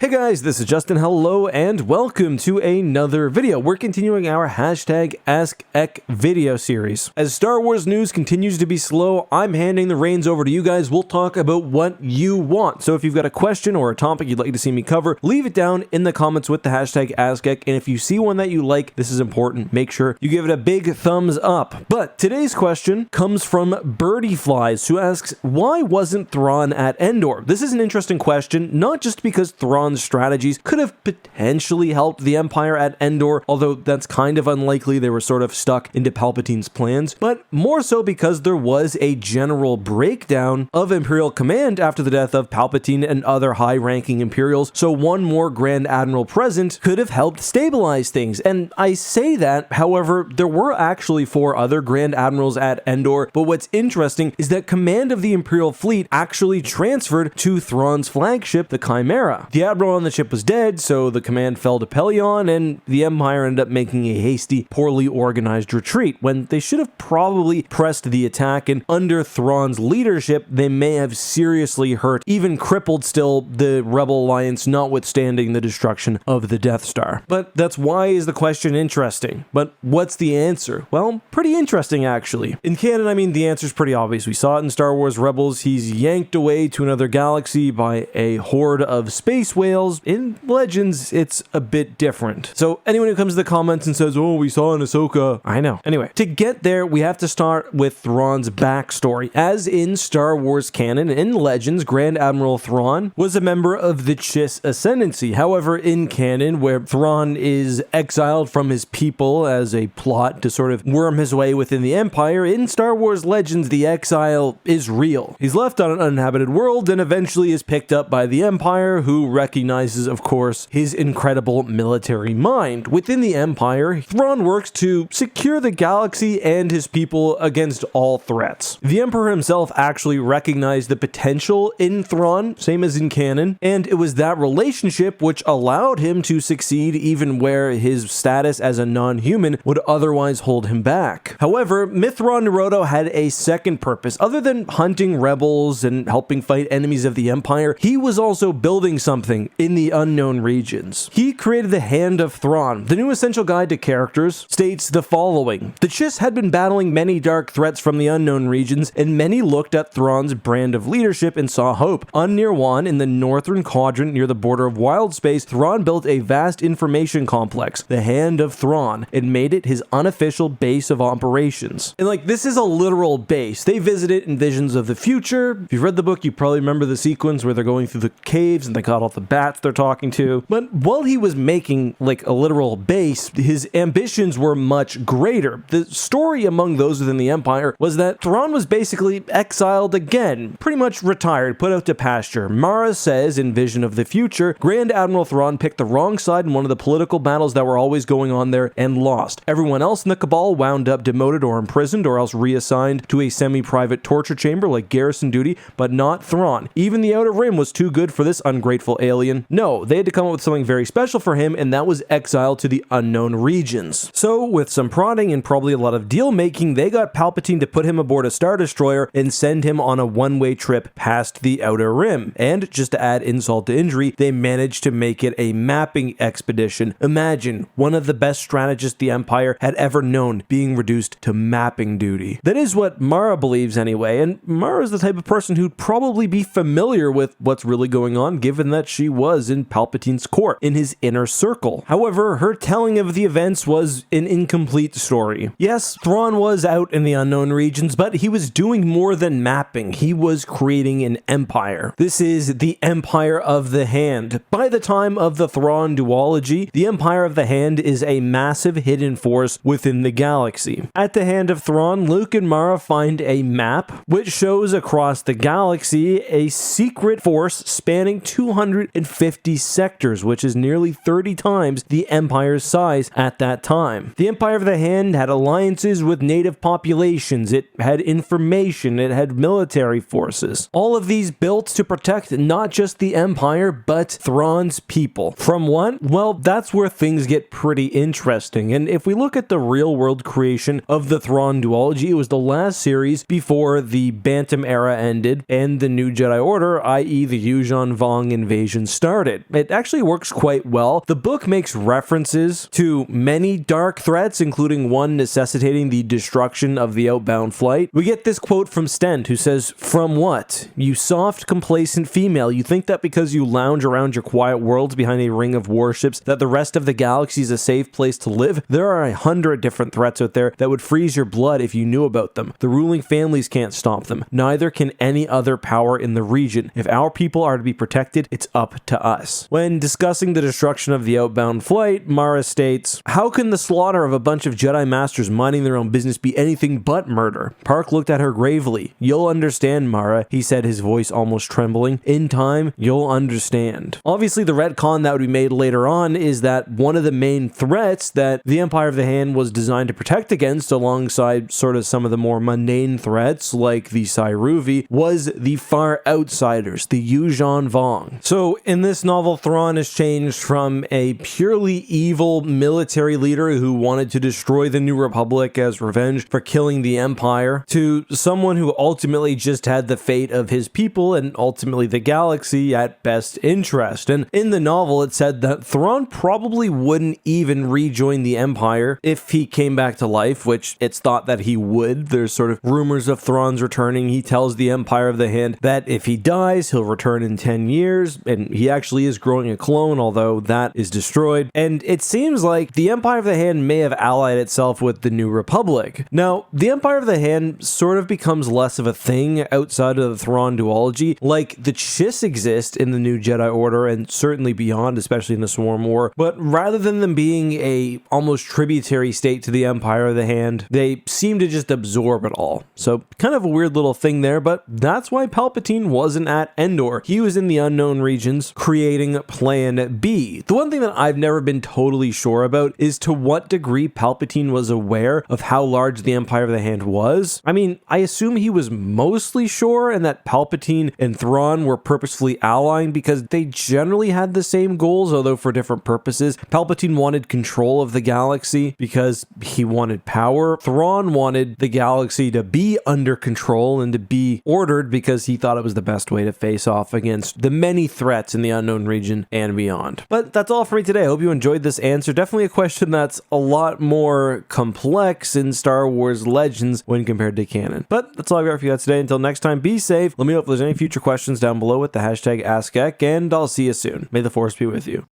Hey guys, this is Justin. Hello and welcome to another video. We're continuing our hashtag AskEck video series. As Star Wars news continues to be slow, I'm handing the reins over to you guys. We'll talk about what you want. So if you've got a question or a topic you'd like to see me cover, leave it down in the comments with the hashtag AskEck. And if you see one that you like, this is important, make sure you give it a big thumbs up. But today's question comes from Birdie Flies, who asks, why wasn't Thrawn at Endor? This is an interesting question, not just because Thrawn's strategies could have potentially helped the Empire at Endor, although that's kind of unlikely. They were sort of stuck into Palpatine's plans, but more so because there was a general breakdown of Imperial command after the death of Palpatine and other high-ranking Imperials, so one more Grand Admiral present could have helped stabilize things. And I say that, however, there were actually 4 other Grand Admirals at Endor, but what's interesting is that command of the Imperial fleet actually transferred to Thrawn's flagship, the Chimera. The Admiral on the ship was dead, so the command fell to Pelion, and the Empire ended up making a hasty, poorly organized retreat, when they should have probably pressed the attack, and under Thrawn's leadership, they may have seriously hurt, even crippled still, the Rebel Alliance, notwithstanding the destruction of the Death Star. But that's why is the question interesting. But what's the answer? Well, pretty interesting, actually. In canon, I mean, the answer's pretty obvious. We saw it in Star Wars Rebels. He's yanked away to another galaxy by a horde of space whales. In Legends, it's a bit different. So anyone who comes to the comments and says, oh, we saw in Ahsoka, I know. Anyway, to get there, we have to start with Thrawn's backstory. As in Star Wars canon, in Legends, Grand Admiral Thrawn was a member of the Chiss Ascendancy. However, in canon, where Thrawn is exiled from his people as a plot to sort of worm his way within the Empire, in Star Wars Legends, the exile is real. He's left on an uninhabited world and eventually is picked up by the Empire, who recognizes, of course, his incredible military mind. Within the Empire, Thrawn works to secure the galaxy and his people against all threats. The Emperor himself actually recognized the potential in Thrawn, same as in canon, and it was that relationship which allowed him to succeed even where his status as a non-human would otherwise hold him back. However, Mithron Naruto had a second purpose. Other than hunting rebels and helping fight enemies of the Empire, he was also building something in the unknown regions. He created the Hand of Thrawn. The new essential guide to characters states the following: the Chiss had been battling many dark threats from the unknown regions, and many looked at Thrawn's brand of leadership and saw hope. On near Yuan, in the northern quadrant near the border of wild space, Thrawn built a vast information complex, the Hand of Thrawn, and made it his unofficial base of operations. And this is a literal base. They visit it in visions of the future. If you've read the book, you probably remember the sequence where they're going through the caves and they got all the bats they're talking to. But while he was making a literal base, his ambitions were much greater. The story among those within the Empire was that Thrawn was basically exiled again, pretty much retired, put out to pasture. Mara says in Vision of the Future, Grand Admiral Thrawn picked the wrong side in one of the political battles that were always going on there and lost. Everyone else in the Cabal wound up demoted or imprisoned or else reassigned to a semi-private torture chamber like garrison duty, but not Thrawn. Even the Outer Rim was too good for this ungrateful alien. No, they had to come up with something very special for him, and that was exile to the unknown regions. So, with some prodding and probably a lot of deal making, they got Palpatine to put him aboard a Star Destroyer and send him on a one-way trip past the Outer Rim. And just to add insult to injury, they managed to make it a mapping expedition. Imagine one of the best strategists the Empire had ever known being reduced to mapping duty. That is what Mara believes anyway, and Mara is the type of person who'd probably be familiar with what's really going on, given that she was in Palpatine's court, in his inner circle. However, her telling of the events was an incomplete story. Yes, Thrawn was out in the unknown regions, but he was doing more than mapping. He was creating an empire. This is the Empire of the Hand. By the time of the Thrawn duology, the Empire of the Hand is a massive hidden force within the galaxy. At the Hand of Thrawn, Luke and Mara find a map which shows across the galaxy a secret force spanning 250 sectors, which is nearly 30 times the Empire's size at that time. The Empire of the Hand had alliances with native populations, it had information, it had military forces. All of these built to protect not just the Empire, but Thrawn's people. From what? Well, that's where things get pretty interesting, and if we look at the real-world creation of the Thrawn duology, it was the last series before the Bantam era ended and the New Jedi Order, i.e. the Yuan Vong invasion started. It actually works quite well. The book makes references to many dark threats, including one necessitating the destruction of the outbound flight. We get this quote from Stent, who says, "From what? You soft, complacent female, you think that because you lounge around your quiet worlds behind a ring of warships that the rest of the galaxy is a safe place to live? There are 100 different threats out there that would freeze your blood if you knew about them. The ruling families can't stop them. Neither can any other power in the region. If our people are to be protected, it's up to us." When discussing the destruction of the outbound flight, Mara states, "How can the slaughter of a bunch of Jedi Masters minding their own business be anything but murder?" Park looked at her gravely. "You'll understand, Mara," he said, his voice almost trembling. "In time, you'll understand." Obviously, the retcon that would be made later on is that one of the main threats that the Empire of the Hand was designed to protect against, alongside sort of some of the more mundane threats like the Cyruvi, was the far outsiders, the Yuan Vong. So in this novel, Thrawn is changed from a purely evil military leader who wanted to destroy the New Republic as revenge for killing the Empire to someone who ultimately just had the fate of his people and ultimately the galaxy at best interest. And in the novel, it said that Thrawn probably wouldn't even rejoin the Empire if he came back to life, which it's thought that he would. There's sort of rumors of Thrawn's returning. He tells the Empire of the Hand that if he dies, he'll return in 10 years, and he actually is growing a clone, although that is destroyed. And it seems like the Empire of the Hand may have allied itself with the New Republic. Now, the Empire of the Hand sort of becomes less of a thing outside of the Thrawn duology. Like, the Chiss exist in the New Jedi Order and certainly beyond, especially in the Swarm War, but rather than them being a almost tributary state to the Empire of the Hand, they seem to just absorb it all. So kind of a weird little thing there, but that's why Palpatine wasn't at Endor. He was in the unknown regions creating Plan B. The one thing that I've never been totally sure about is to what degree Palpatine was aware of how large the Empire of the Hand was. I mean, I assume he was mostly sure, and that Palpatine and Thrawn were purposefully allying because they generally had the same goals, although for different purposes. Palpatine wanted control of the galaxy because he wanted power. Thrawn wanted the galaxy to be under control and to be ordered because he thought it was the best way to face off against the many threats in the unknown region and beyond. But that's all for me today. I hope you enjoyed this answer. Definitely a question that's a lot more complex in Star Wars Legends when compared to canon. But that's all I've got for you guys today. Until next time, be safe. Let me know if there's any future questions down below with the hashtag AskEck, and I'll see you soon. May the Force be with you.